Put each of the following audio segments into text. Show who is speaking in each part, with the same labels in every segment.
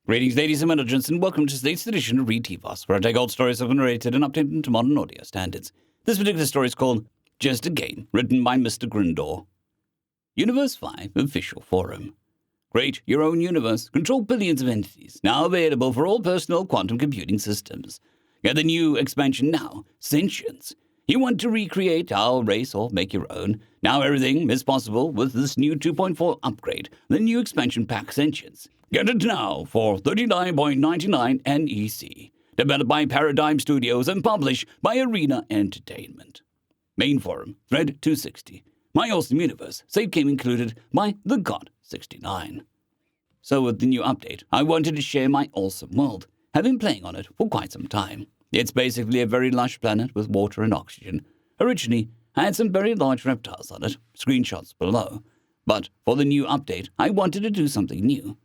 Speaker 1: Greetings, ladies and gentlemen, and welcome to today's edition of Read TVOS, where I take old stories that have been narrated and updated into modern audio standards. This particular story is called Just a Game, written by Mr. Grindor. Universe 5 Official Forum. Create your own universe, control billions of entities, now available for all personal quantum computing systems. Get the new expansion now, Sentience. You want to recreate our race or make your own? Now everything is possible with this new 2.4 upgrade, the new expansion pack Sentience. Get it now for $39.99 NEC. Developed by Paradigm Studios and published by Arena Entertainment. Main forum, thread 260. My Awesome Universe, save game included by The God 69. So with the new update, I wanted to share my awesome world. I've been playing on it for quite some time. It's basically a very lush planet with water and oxygen. Originally, I had some very large reptiles on it, screenshots below. But for the new update, I wanted to do something new.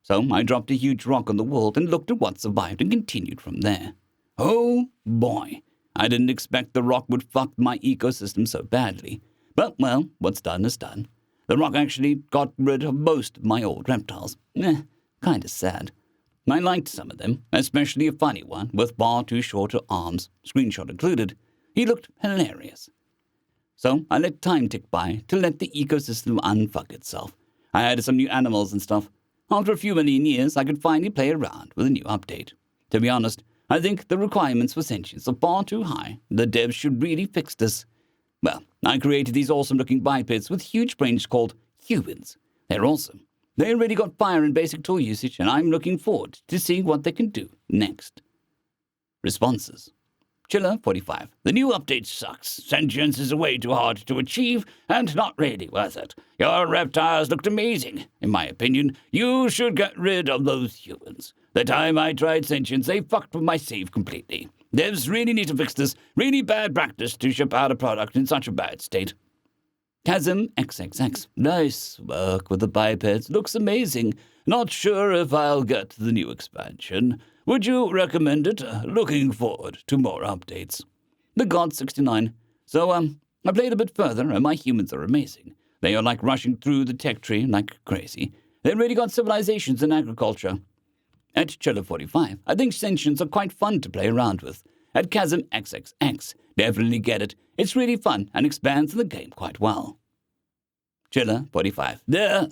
Speaker 1: So I dropped a huge rock on the world and looked at what survived and continued from there. Oh boy, I didn't expect the rock would fuck my ecosystem so badly. But well, what's done is done. The rock actually got rid of most of my old reptiles. Kinda sad. I liked some of them, especially a funny one with far too shorter arms, screenshot included. He looked hilarious. So I let time tick by to let the ecosystem unfuck itself. I added some new animals and stuff. After a few million years, I could finally play around with a new update. To be honest, I think the requirements for sentience are far too high. The devs should really fix this. Well, I created these awesome-looking bipeds with huge brains called humans. They're awesome. They already got fire and basic tool usage, and I'm looking forward to seeing what they can do next. Responses. Chiller 45. The new update sucks. Sentience is way too hard to achieve and not really worth it. Your reptiles looked amazing. In my opinion, you should get rid of those humans. The time I tried sentience, they fucked with my save completely. Devs really need to fix this. Really bad practice to ship out a product in such a bad state. Chasm XXX. Nice work with the bipeds. Looks amazing. Not sure if I'll get the new expansion. Would you recommend it? Looking forward to more updates. The God 69. So, I played a bit further, and my humans are amazing. They are like rushing through the tech tree like crazy. They already got civilizations and agriculture. At Chiller 45, I think sentients are quite fun to play around with. At Chasm XXX, definitely get it. It's really fun and expands the game quite well. Chiller 45.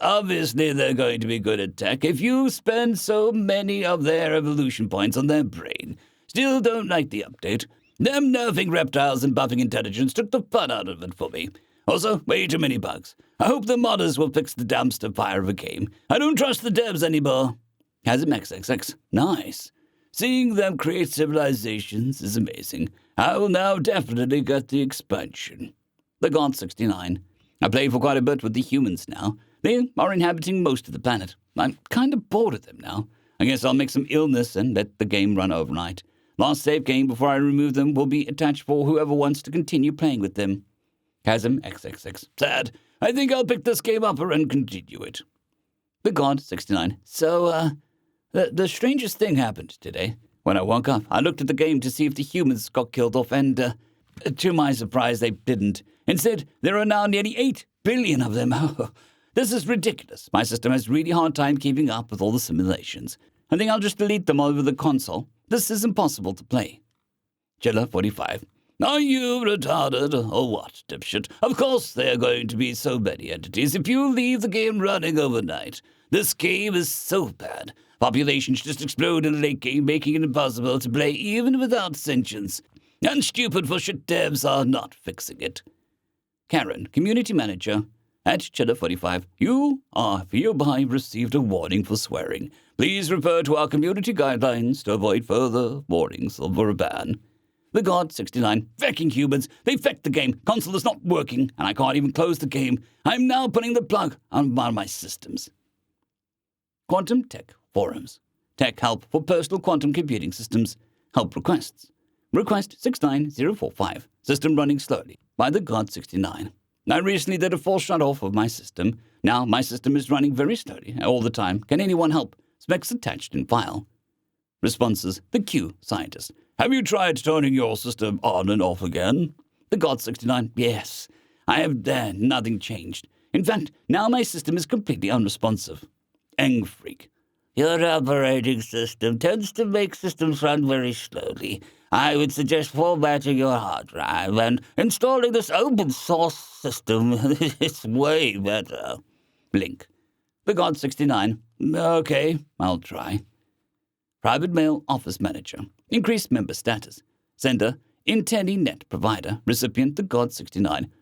Speaker 1: Obviously they're going to be good at tech if you spend so many of their evolution points on their brain. Still don't like the update. Them nerfing reptiles and buffing intelligence took the fun out of it for me. Also, way too many bugs. I hope the modders will fix the dumpster fire of a game. I don't trust the devs anymore. Chasm XXX. Nice. Seeing them create civilizations is amazing. I will now definitely get the expansion. The God 69. I play for quite a bit with the humans now. They are inhabiting most of the planet. I'm kind of bored of them now. I guess I'll make some illness and let the game run overnight. Last save game before I remove them will be attached for whoever wants to continue playing with them. Chasm XXX. Sad. I think I'll pick this game up and continue it. The God 69. So, the strangest thing happened today. When I woke up, I looked at the game to see if the humans got killed off, and to my surprise, they didn't. Instead, there are now nearly 8 billion of them. This is ridiculous. My system has a really hard time keeping up with all the simulations. I think I'll just delete them over the console. This is impossible to play. Chiller 45. Are you retarded or what, dipshit? Of course there are going to be so many entities if you leave the game running overnight. This game is so bad. Populations just explode in the late game, making it impossible to play even without sentience. And stupid for shit devs are not fixing it. Karen, community manager. At Chiller 45, you are hereby received a warning for swearing. Please refer to our community guidelines to avoid further warnings or a ban. The God 69, fecking humans. They fecked the game. Console is not working, and I can't even close the game. I'm now putting the plug on one of my systems. Quantum Tech Forums. Tech help for personal quantum computing systems. Help requests. Request 69045. System running slowly. By the God 69. I recently did a full shut-off of my system. Now my system is running very slowly all the time. Can anyone help? Specs attached in file. Responses. The Q scientist. Have you tried turning your system on and off again? The God 69. Yes. I have nothing changed. In fact, now my system is completely unresponsive. Eng Freak.
Speaker 2: Your operating system tends to make systems run very slowly. I would suggest formatting your hard drive and installing this open source system. It's way better.
Speaker 1: Blink. The God 69. Okay, I'll try. Private mail office manager. Increased member status. Sender, IntelliNet provider. Recipient, the God 69.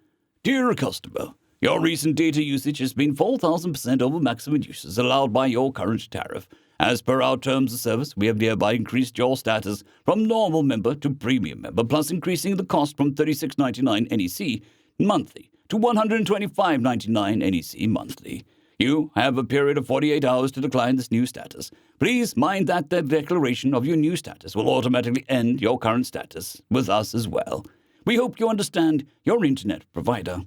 Speaker 1: Dear customer, your recent data usage has been 4,000% over maximum uses allowed by your current tariff. As per our terms of service, we have hereby increased your status from normal member to premium member, plus increasing the cost from $36.99 NEC monthly to $125.99 NEC monthly. You have a period of 48 hours to decline this new status. Please mind that the declaration of your new status will automatically end your current status with us as well. We hope you understand your internet provider.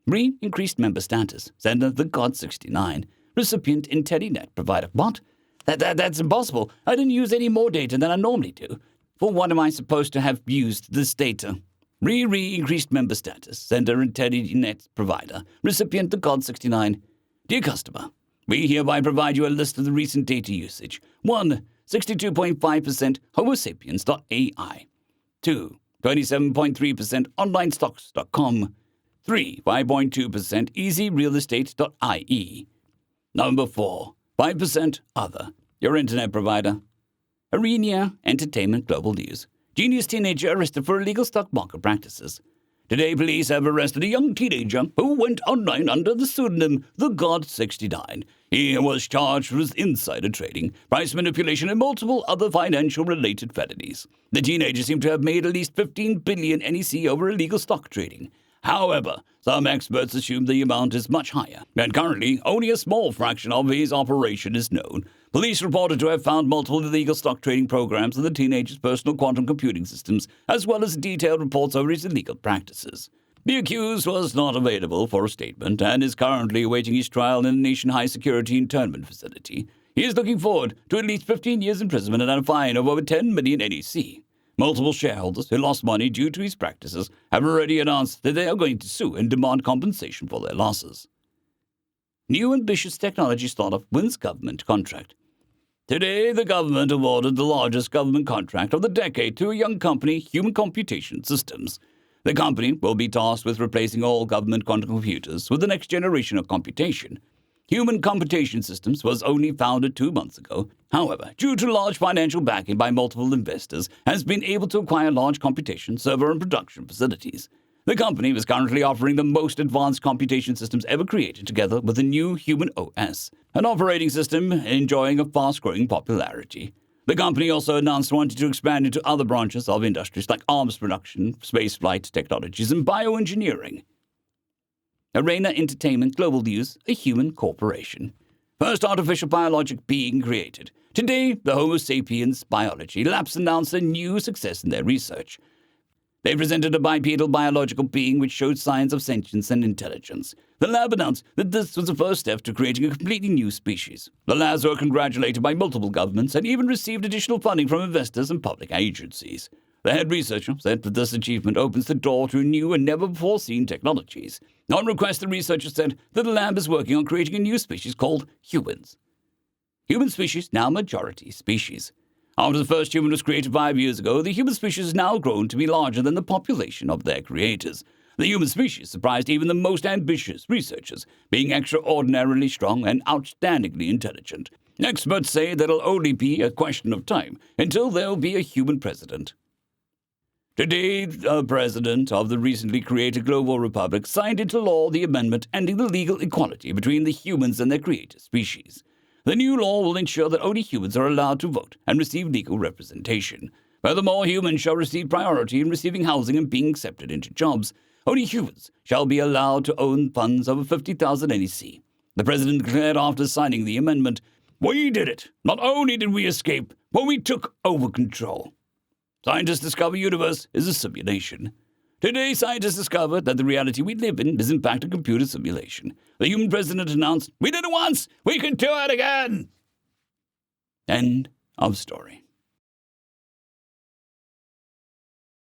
Speaker 1: Increased member status. Sender, the God 69. Recipient, IntelliNet provider. What? That's impossible. I didn't use any more data than I normally do. For what am I supposed to have used this data? Increased member status. Sender, IntelliNet provider. Recipient, the God 69. Dear customer, we hereby provide you a list of the recent data usage. 1. 62.5% Homo sapiens.ai. 2. 27.3% onlinestocks.com. 3. 5.2% easyrealestate.ie. Number 4. 5% other. Your internet provider. Arena Entertainment Global News. Genius teenager arrested for illegal stock market practices. Today, police have arrested a young teenager who went online under the pseudonym The God 69. He was charged with insider trading, price manipulation, and multiple other financial-related felonies. The teenager seemed to have made at least 15 billion NEC over illegal stock trading. However, some experts assume the amount is much higher, and currently only a small fraction of his operation is known. Police reported to have found multiple illegal stock trading programs in the teenager's personal quantum computing systems, as well as detailed reports over his illegal practices. The accused was not available for a statement and is currently awaiting his trial in a nation high-security internment facility. He is looking forward to at least 15 years imprisonment and a fine of over 10 million NEC. Multiple shareholders who lost money due to his practices have already announced that they are going to sue and demand compensation for their losses. New ambitious technology startup wins government contract. Today, the government awarded the largest government contract of the decade to a young company, Human Computation Systems. The company will be tasked with replacing all government quantum computers with the next generation of computation. Human Computation Systems was only founded 2 months ago. However, due to large financial backing by multiple investors, has been able to acquire large computation, server, and production facilities. The company is currently offering the most advanced computation systems ever created together with the new Human OS, an operating system enjoying a fast-growing popularity. The company also announced wanting to expand into other branches of industries like arms production, spaceflight technologies, and bioengineering. Arena Entertainment Global News, a human corporation. First artificial biologic being created. Today, the Homo sapiens biology labs announced a new success in their research. They presented a bipedal biological being which showed signs of sentience and intelligence. The lab announced that this was the first step to creating a completely new species. The labs were congratulated by multiple governments and even received additional funding from investors and public agencies. The head researcher said that this achievement opens the door to new and never-before-seen technologies. On request, the researcher said that the lab is working on creating a new species called humans. Human species, now majority species. After the first human was created 5 years ago, the human species has now grown to be larger than the population of their creators. The human species surprised even the most ambitious researchers, being extraordinarily strong and outstandingly intelligent. Experts say that it'll only be a question of time until there'll be a human president. Today, the president of the recently created Global Republic signed into law the amendment ending the legal equality between the humans and their creator species. The new law will ensure that only humans are allowed to vote and receive legal representation. Furthermore, humans shall receive priority in receiving housing and being accepted into jobs. Only humans shall be allowed to own funds over 50,000 NEC. The president declared after signing the amendment, "We did it. Not only did we escape, but we took over control." Scientists discover universe is a simulation. Today, scientists discovered that the reality we live in is in fact a computer simulation. The human president announced, "We did it once, we can do it again." End of story.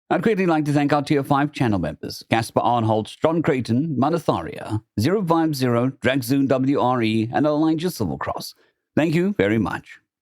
Speaker 1: I'd quickly like to thank our Tier 5 channel members, Casper Arnholtz, John Creighton, Manatharia, 050, Dragzoon WRE, and Elijah Silvercross. Thank you very much.